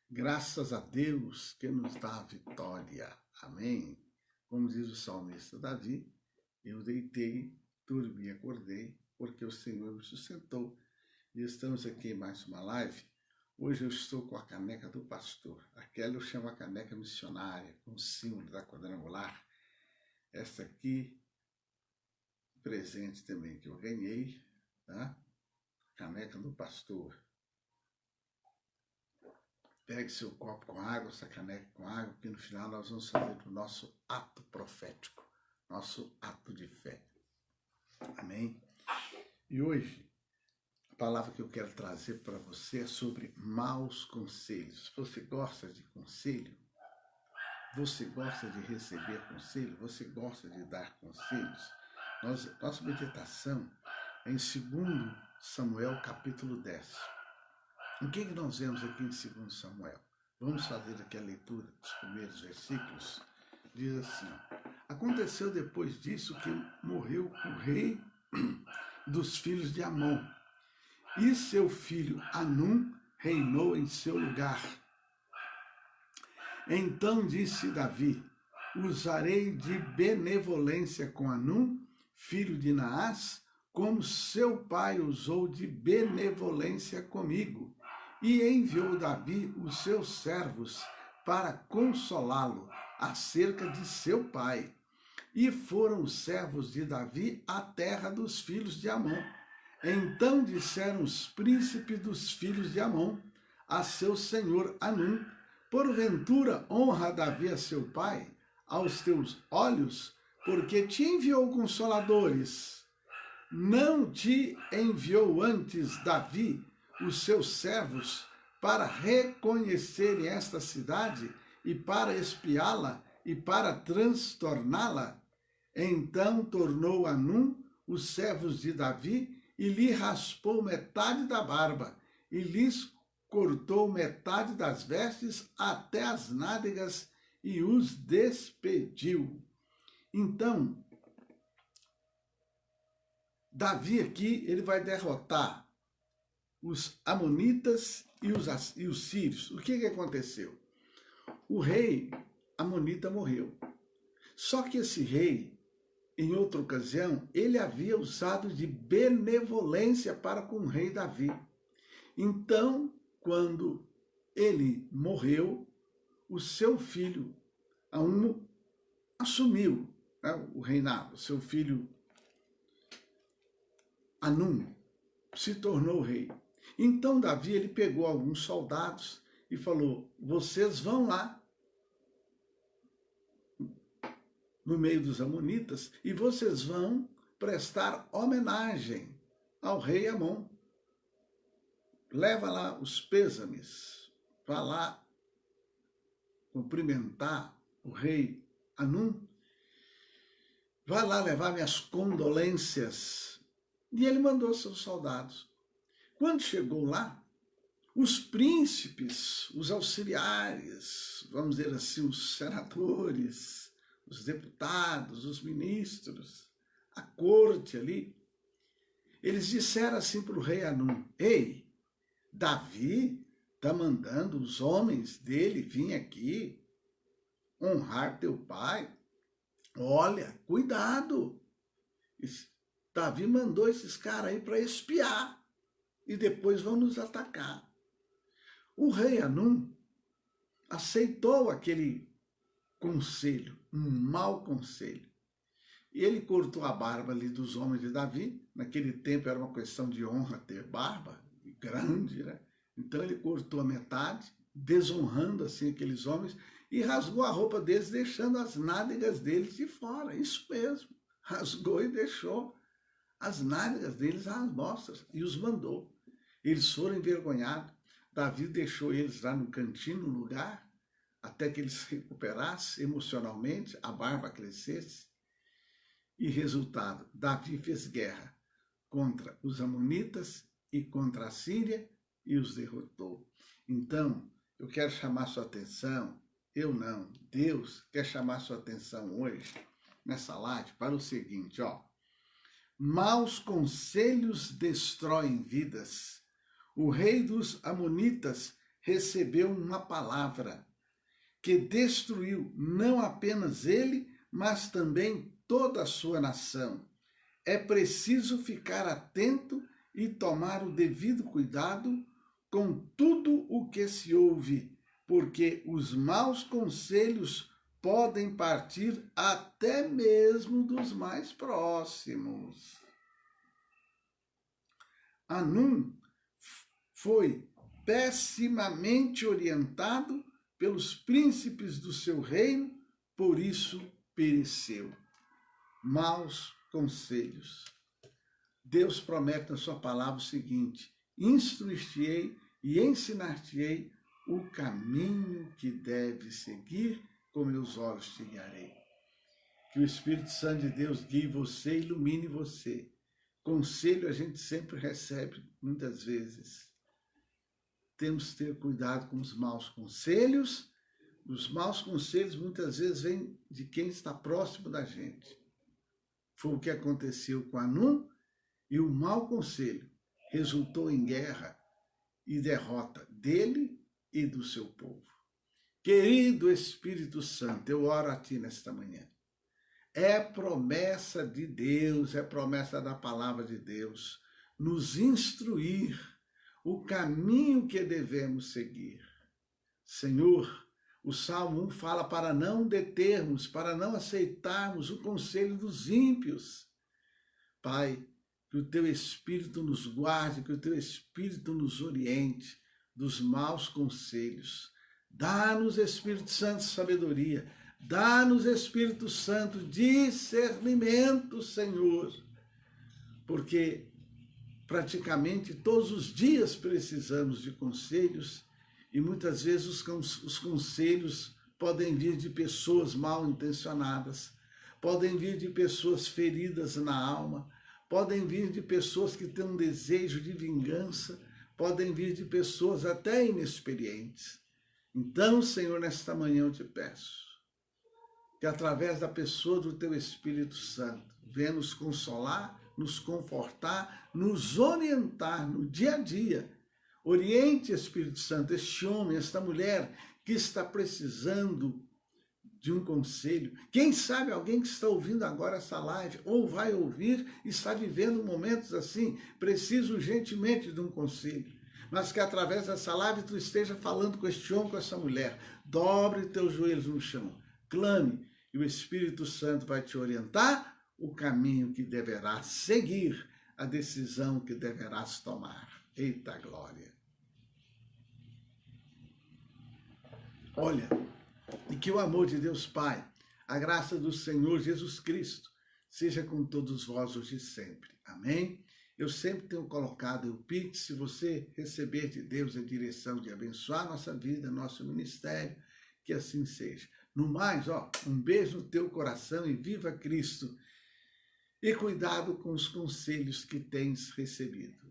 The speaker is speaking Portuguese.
Graças a Deus que nos dá a vitória. Amém? Como diz o salmista Davi, eu deitei, dormi, acordei, porque o Senhor me sustentou. E estamos aqui em mais uma live. Hoje eu estou com a caneca do pastor. Aquela eu chamo a caneca missionária, com o símbolo da quadrangular. Esta aqui, presente também que eu ganhei, tá? Caneca do pastor. Pegue seu copo com água, essa caneca com água, porque no final nós vamos fazer o nosso ato profético, nosso ato de fé. Amém? E hoje, a palavra que eu quero trazer para você é sobre maus conselhos. Você gosta de conselho? Você gosta de receber conselho? Você gosta de dar conselhos? Nossa meditação é em 2 Samuel, capítulo 10. O que nós vemos aqui em 2 Samuel? Vamos fazer aqui a leitura dos primeiros versículos. Diz assim: aconteceu depois disso que morreu o rei dos filhos de Amon, e seu filho Anum reinou em seu lugar. Então disse Davi: usarei de benevolência com Anum, filho de Naás, como seu pai usou de benevolência comigo. E enviou Davi os seus servos para consolá-lo acerca de seu pai. E foram os servos de Davi à terra dos filhos de Amon. Então disseram os príncipes dos filhos de Amon a seu senhor Anum: porventura honra Davi a seu pai aos teus olhos, porque te enviou consoladores? Não te enviou antes Davi os seus servos para reconhecerem esta cidade e para espiá-la e para transtorná-la? Então tornou Anum os servos de Davi e lhe raspou metade da barba e lhes cortou metade das vestes até as nádegas e os despediu. Então, Davi aqui, ele vai derrotar os amonitas e os sírios. O que aconteceu? O rei amonita morreu. Só que esse rei, em outra ocasião, ele havia usado de benevolência para com o rei Davi. Então, quando ele morreu, o seu filho assumiu, né, o reinado. Seu filho Anum se tornou rei. Então Davi, ele pegou alguns soldados e falou: vocês vão lá no meio dos amonitas e vocês vão prestar homenagem ao rei Amon. Leva lá os pêsames, vá lá cumprimentar o rei Anum, vá lá levar minhas condolências. E ele mandou seus soldados. Quando chegou lá, os príncipes, os auxiliares, vamos dizer assim, os senadores, os deputados, os ministros, a corte ali, eles disseram assim para o rei Anum: ei, Davi está mandando os homens dele vir aqui honrar teu pai. Olha, cuidado. Davi mandou esses caras aí para espiar e depois vão nos atacar. O rei Anum aceitou aquele conselho, um mau conselho. E ele cortou a barba ali dos homens de Davi. Naquele tempo era uma questão de honra ter barba, grande, né? Então ele cortou a metade, desonrando assim aqueles homens, e rasgou a roupa deles, deixando as nádegas deles de fora. Isso mesmo, rasgou e deixou as nádegas deles às mostras e os mandou. Eles foram envergonhados. Davi deixou eles lá no cantinho, no lugar, até que eles se recuperassem emocionalmente, a barba crescesse. E resultado, Davi fez guerra contra os amonitas e contra a Síria e os derrotou. Então, eu quero chamar sua atenção, eu não, Deus quer chamar sua atenção hoje, nessa live, para o seguinte, ó. Maus conselhos destroem vidas. O rei dos amonitas recebeu uma palavra que destruiu não apenas ele, mas também toda a sua nação. É preciso ficar atento e tomar o devido cuidado com tudo o que se ouve, porque os maus conselhos podem partir até mesmo dos mais próximos. Hanum foi pessimamente orientado pelos príncipes do seu reino, por isso pereceu. Maus conselhos. Deus promete na sua palavra o seguinte: instruir-te-ei e ensinar-te-ei o caminho que deves seguir, com meus olhos te guiarei. Que o Espírito Santo de Deus guie você, ilumine você. Conselho a gente sempre recebe, muitas vezes. Temos que ter cuidado com os maus conselhos. Os maus conselhos muitas vezes vêm de quem está próximo da gente. Foi o que aconteceu com Hanum, e o mau conselho resultou em guerra e derrota dele e do seu povo. Querido Espírito Santo, eu oro a ti nesta manhã. É promessa de Deus, é promessa da palavra de Deus, nos instruir o caminho que devemos seguir. Senhor, o Salmo 1 fala para não determos, para não aceitarmos o conselho dos ímpios. Pai, que o teu Espírito nos guarde, que o teu Espírito nos oriente dos maus conselhos. Dá-nos, Espírito Santo, sabedoria. Dá-nos, Espírito Santo, discernimento, Senhor. Porque praticamente todos os dias precisamos de conselhos e muitas vezes os conselhos podem vir de pessoas mal intencionadas, podem vir de pessoas feridas na alma, podem vir de pessoas que têm um desejo de vingança, podem vir de pessoas até inexperientes. Então, Senhor, nesta manhã eu te peço que através da pessoa do teu Espírito Santo venha nos consolar, nos confortar, nos orientar no dia a dia. Oriente, Espírito Santo, este homem, esta mulher que está precisando de um conselho. Quem sabe alguém que está ouvindo agora essa live, ou vai ouvir, está vivendo momentos assim, precisa urgentemente de um conselho. Mas que através dessa live tu esteja falando com este homem, com essa mulher. Dobre teus joelhos no chão, clame, e o Espírito Santo vai te orientar o caminho que deverás seguir, a decisão que deverás tomar. Eita glória! Olha, e que o amor de Deus Pai, a graça do Senhor Jesus Cristo, seja com todos vós hoje e sempre. Amém? Eu sempre tenho colocado o Pix, se você receber de Deus a direção de abençoar nossa vida, nosso ministério, que assim seja. No mais, um beijo no teu coração e viva Cristo. E cuidado com os conselhos que tens recebido.